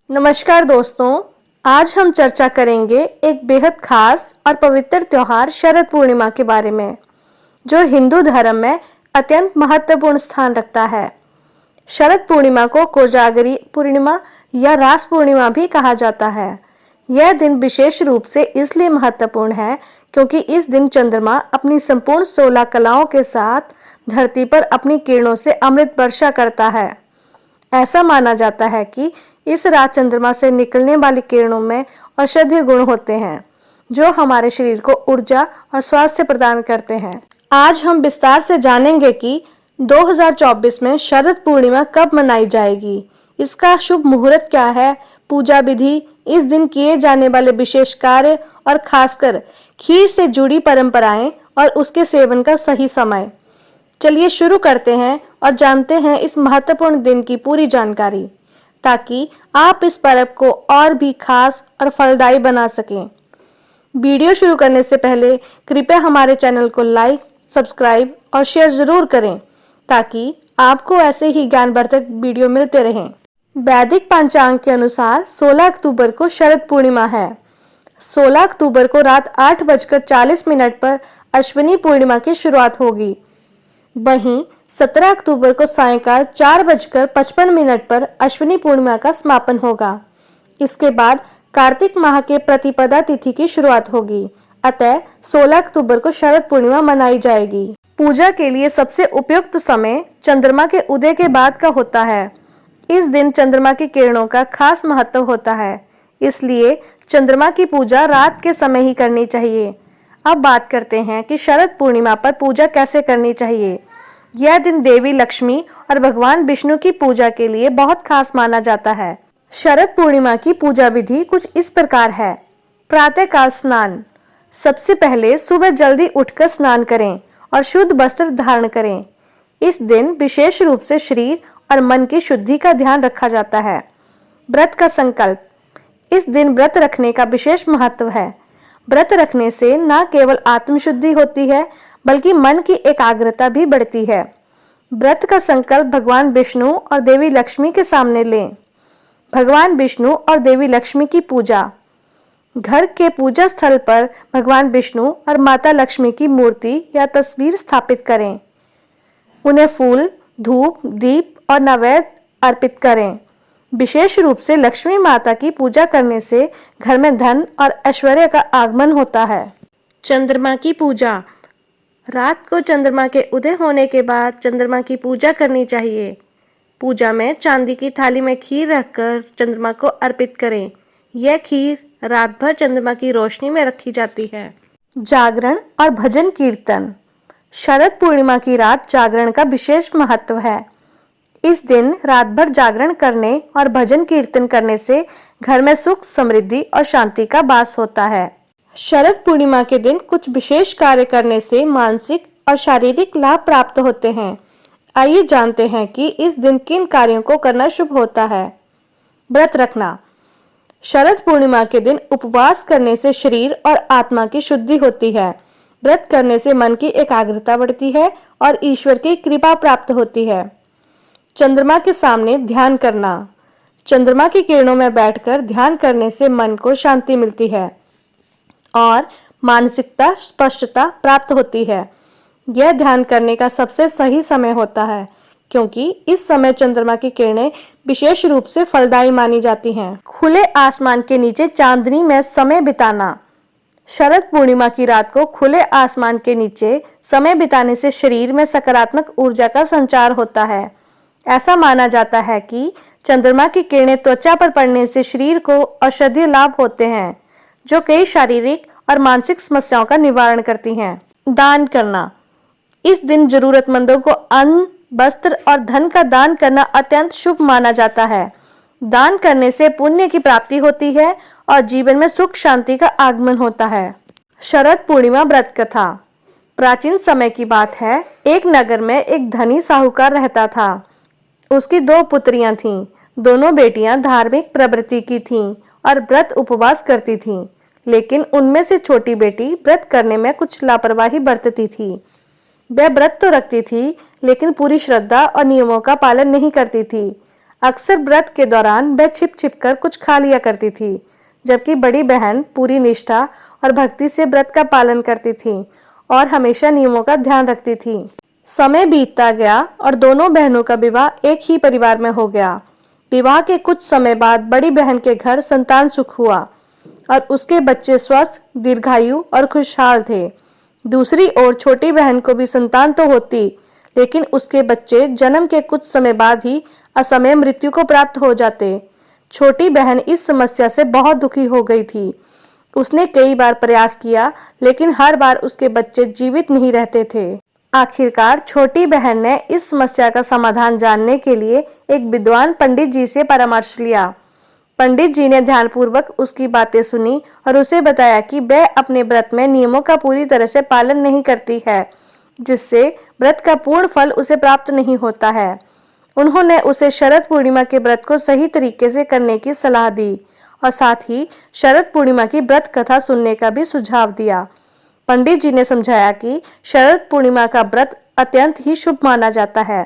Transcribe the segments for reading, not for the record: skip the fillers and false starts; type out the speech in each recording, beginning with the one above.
नमस्कार दोस्तों, आज हम चर्चा करेंगे एक बेहद खास और पवित्र त्योहार शरद पूर्णिमा के बारे में, जो हिंदू धर्म में अत्यंत महत्वपूर्ण स्थान रखता है। शरद पूर्णिमा को कोजागरी पूर्णिमा या रास पूर्णिमा भी कहा जाता है। यह दिन विशेष रूप से इसलिए महत्वपूर्ण है क्योंकि इस दिन चंद्रमा अपनी संपूर्ण 16 कलाओं के साथ धरती पर अपनी किरणों से अमृत वर्षा करता है। ऐसा माना जाता है कि इस रात चंद्रमा से निकलने वाली किरणों में औषधीय गुण होते हैं, जो हमारे शरीर को ऊर्जा और स्वास्थ्य प्रदान करते हैं। आज हम विस्तार से जानेंगे कि 2024 में शरद पूर्णिमा कब मनाई जाएगी, इसका शुभ मुहूर्त क्या है, पूजा विधि, इस दिन किए जाने वाले विशेष कार्य और खासकर खीर से जुड़ी परंपराएं और उसके सेवन का सही समय। चलिए शुरू करते हैं और जानते हैं इस महत्वपूर्ण दिन की पूरी जानकारी, ताकि आप इस पर्व को और भी खास और फलदायी बना सकें। वीडियो शुरू करने से पहले कृपया हमारे चैनल को लाइक, सब्सक्राइब और शेयर जरूर करें, ताकि आपको ऐसे ही ज्ञानवर्धक वीडियो मिलते रहें। वैदिक पंचांग के अनुसार 16 अक्टूबर को शरद पूर्णिमा है। 16 अक्टूबर को रात 8:40 पर अश्विनी पूर्णिमा की शुरुआत होगी। वहीं 17 अक्टूबर को सायंकाल 4:55 पर अश्विनी पूर्णिमा का समापन होगा। इसके बाद कार्तिक माह के प्रतिपदा तिथि की शुरुआत होगी। अतः 16 अक्टूबर को शरद पूर्णिमा मनाई जाएगी। पूजा के लिए सबसे उपयुक्त समय चंद्रमा के उदय के बाद का होता है। इस दिन चंद्रमा की किरणों का खास महत्व होता है, इसलिए चंद्रमा की पूजा रात के समय ही करनी चाहिए। अब बात करते हैं कि शरद पूर्णिमा पर पूजा कैसे करनी चाहिए। यह दिन देवी लक्ष्मी और भगवान विष्णु की पूजा के लिए बहुत खास माना जाता है। शरद पूर्णिमा की पूजा विधि कुछ इस प्रकार है। प्रातःकाल स्नान। सबसे पहले सुबह जल्दी उठकर स्नान करें और शुद्ध वस्त्र धारण करें। इस दिन विशेष रूप से शरीर और मन की शुद्धि का ध्यान रखा जाता है। व्रत का संकल्प। इस दिन व्रत रखने का विशेष महत्व है। व्रत रखने से न केवल आत्मशुद्धि होती है, बल्कि मन की एकाग्रता भी बढ़ती है। व्रत का संकल्प भगवान विष्णु और देवी लक्ष्मी के सामने लें। भगवान विष्णु और देवी लक्ष्मी की पूजा। घर के पूजा स्थल पर भगवान विष्णु और माता लक्ष्मी की मूर्ति या तस्वीर स्थापित करें। उन्हें फूल, धूप, दीप और नैवेद्य अर्पित करें। विशेष रूप से लक्ष्मी माता की पूजा करने से घर में धन और ऐश्वर्य का आगमन होता है। चंद्रमा की पूजा। रात को चंद्रमा के उदय होने के बाद चंद्रमा की पूजा करनी चाहिए। पूजा में चांदी की थाली में खीर रखकर चंद्रमा को अर्पित करें। यह खीर रात भर चंद्रमा की रोशनी में रखी जाती है। जागरण और भजन कीर्तन। शरद पूर्णिमा की रात जागरण का विशेष महत्व है। इस दिन रात भर जागरण करने और भजन कीर्तन करने से घर में सुख, समृद्धि और शांति का वास होता है। शरद पूर्णिमा के दिन कुछ विशेष कार्य करने से मानसिक और शारीरिक लाभ प्राप्त होते हैं। आइए जानते हैं कि इस दिन किन कार्यों को करना शुभ होता है। व्रत रखना। शरद पूर्णिमा के दिन उपवास करने से शरीर और आत्मा की शुद्धि होती है। व्रत करने से मन की एकाग्रता बढ़ती है और ईश्वर की कृपा प्राप्त होती है। चंद्रमा के सामने ध्यान करना। चंद्रमा की किरणों में बैठकर ध्यान करने से मन को शांति मिलती है और मानसिकता स्पष्टता प्राप्त होती है। यह ध्यान करने का सबसे सही समय होता है, क्योंकि इस समय चंद्रमा की किरणें विशेष रूप से फलदायी मानी जाती हैं। खुले आसमान के नीचे चांदनी में समय बिताना। शरद पूर्णिमा की रात को खुले आसमान के नीचे समय बिताने से शरीर में सकारात्मक ऊर्जा का संचार होता है। ऐसा माना जाता है कि चंद्रमा की किरणें त्वचा पर पड़ने से शरीर को औषधीय लाभ होते हैं, जो कई शारीरिक और मानसिक समस्याओं का निवारण करती हैं। दान करना। इस दिन जरूरतमंदों को अन्न, वस्त्र और धन का दान करना अत्यंत शुभ माना जाता है। दान करने से पुण्य की प्राप्ति होती है और जीवन में सुख शांति का आगमन होता है। शरद पूर्णिमा व्रत कथा। प्राचीन समय की बात है। एक नगर में एक धनी साहूकार रहता था। उसकी 2 पुत्रियां थीं। दोनों बेटियां धार्मिक प्रवृत्ति की थीं और व्रत उपवास करती थीं, लेकिन उनमें से छोटी बेटी व्रत करने में कुछ लापरवाही बरतती थी। वह व्रत तो रखती थी, लेकिन पूरी श्रद्धा और नियमों का पालन नहीं करती थी। अक्सर व्रत के दौरान वह छिप छिप कर कुछ खा लिया करती थी, जबकि बड़ी बहन पूरी निष्ठा और भक्ति से व्रत का पालन करती थी और हमेशा नियमों का ध्यान रखती थी। समय बीतता गया और दोनों बहनों का विवाह एक ही परिवार में हो गया। विवाह के कुछ समय बाद बड़ी बहन के घर संतान सुख हुआ और उसके बच्चे स्वस्थ, दीर्घायु और खुशहाल थे। दूसरी ओर छोटी बहन को भी संतान तो होती, लेकिन उसके बच्चे जन्म के कुछ समय बाद ही असमय मृत्यु को प्राप्त हो जाते। छोटी बहन इस समस्या से बहुत दुखी हो गई थी। उसने कई बार प्रयास किया, लेकिन हर बार उसके बच्चे जीवित नहीं रहते थे। आखिरकार छोटी बहन ने इस समस्या का समाधान जानने के लिए एक विद्वान पंडित जी से परामर्श लिया। पंडित जी ने ध्यानपूर्वक उसकी बातें सुनी और उसे बताया कि वह अपने व्रत में नियमों का पूरी तरह से पालन नहीं करती है, जिससे व्रत का पूर्ण फल उसे प्राप्त नहीं होता है। उन्होंने उसे शरद पूर्णिमा के व्रत को सही तरीके से करने की सलाह दी और साथ ही शरद पूर्णिमा की व्रत कथा सुनने का भी सुझाव दिया। पंडित जी ने समझाया कि शरद पूर्णिमा का व्रत अत्यंत ही शुभ माना जाता है।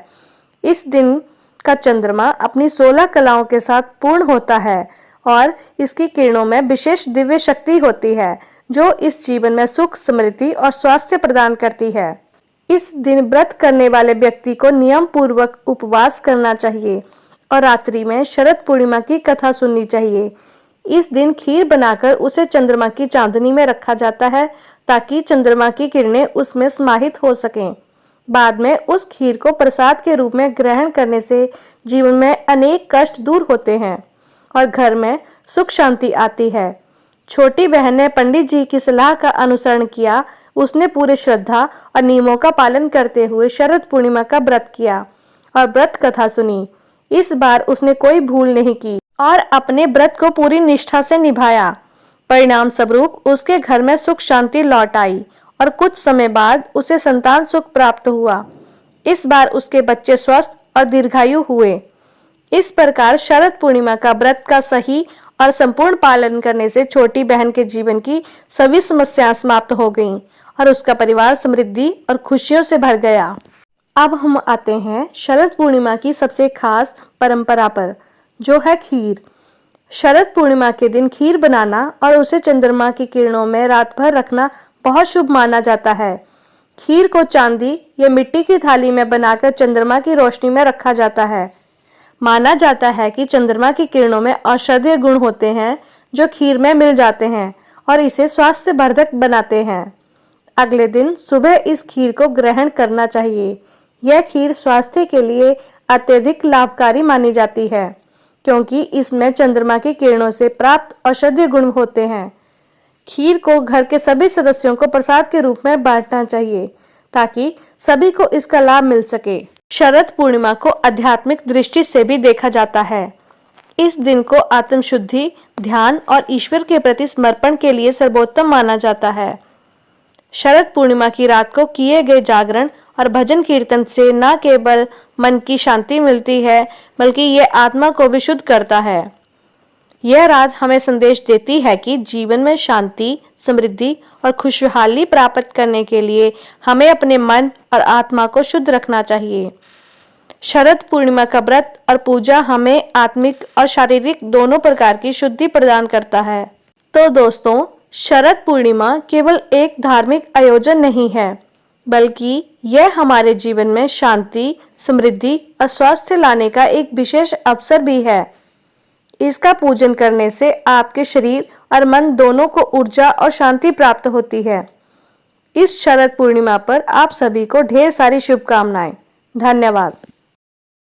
इस दिन का चंद्रमा अपनी 16 कलाओं के साथ पूर्ण होता है और इसकी किरणों में विशेष दिव्य शक्ति होती है, जो इस जीवन में सुख, समृद्धि और स्वास्थ्य प्रदान करती है। इस दिन व्रत करने वाले व्यक्ति को नियम पूर्वक उपवास करना चाहिए और रात्रि में शरद पूर्णिमा की कथा सुननी चाहिए। इस दिन खीर बनाकर उसे चंद्रमा की चांदनी में रखा जाता है, ताकि चंद्रमा की किरणें उसमें समाहित हो सकें। बाद में उस खीर को प्रसाद के रूप में ग्रहण करने से जीवन में अनेक कष्ट दूर होते हैं और घर में सुख शांति आती है। छोटी बहन ने पंडित जी की सलाह का अनुसरण किया। उसने पूरे श्रद्धा और नियमों का पालन करते हुए शरद पूर्णिमा का व्रत किया और व्रत कथा सुनी। इस बार उसने कोई भूल नहीं की और अपने व्रत को पूरी निष्ठा से निभाया। परिणाम स्वरूप उसके घर में सुख शांति लौट आई और कुछ समय बाद उसे संतान सुख प्राप्त हुआ। इस बार उसके बच्चे स्वस्थ और दीर्घायु हुए। इस प्रकार शरद पूर्णिमा का व्रत का सही और संपूर्ण पालन करने से छोटी बहन के जीवन की सभी समस्याएं समाप्त हो गईं और उसका परिवार समृद्धि और खुशियों से भर गया। अब हम आते हैं शरद पूर्णिमा की सबसे खास परंपरा पर, जो है खीर। शरद पूर्णिमा के दिन खीर बनाना और उसे चंद्रमा की किरणों में रात भर रखना बहुत शुभ माना जाता है। खीर को चांदी या मिट्टी की थाली में बनाकर चंद्रमा की रोशनी में रखा जाता है। माना जाता है कि चंद्रमा की किरणों में औषधीय गुण होते हैं, जो खीर में मिल जाते हैं और इसे स्वास्थ्यवर्धक बनाते हैं। अगले दिन सुबह इस खीर को ग्रहण करना चाहिए। यह खीर स्वास्थ्य के लिए अत्यधिक लाभकारी मानी जाती है, क्योंकि इसमें चंद्रमा की किरणों से प्राप्त औषधीय गुण होते हैं। खीर को घर के सभी सदस्यों को प्रसाद के रूप में बांटना चाहिए, ताकि सभी को इसका लाभ मिल सके। शरद पूर्णिमा को आध्यात्मिक दृष्टि से भी देखा जाता है। इस दिन को आत्मशुद्धि, ध्यान और ईश्वर के प्रति समर्पण के लिए सर्वोत्तम माना जाता है। शरद पूर्णिमा की रात को किए गए जागरण और भजन कीर्तन से न केवल मन की शांति मिलती है, बल्कि यह आत्मा को भी शुद्ध करता है। यह रात हमें संदेश देती है कि जीवन में शांति, समृद्धि और खुशहाली प्राप्त करने के लिए हमें अपने मन और आत्मा को शुद्ध रखना चाहिए। शरद पूर्णिमा का व्रत और पूजा हमें आत्मिक और शारीरिक दोनों प्रकार की शुद्धि प्रदान करता है। तो दोस्तों, शरद पूर्णिमा केवल एक धार्मिक आयोजन नहीं है, बल्कि यह हमारे जीवन में शांति, समृद्धि और स्वास्थ्य लाने का एक विशेष अवसर भी है। इसका पूजन करने से आपके शरीर और मन दोनों को ऊर्जा और शांति प्राप्त होती है। इस शरद पूर्णिमा पर आप सभी को ढेर सारी शुभकामनाएं। धन्यवाद।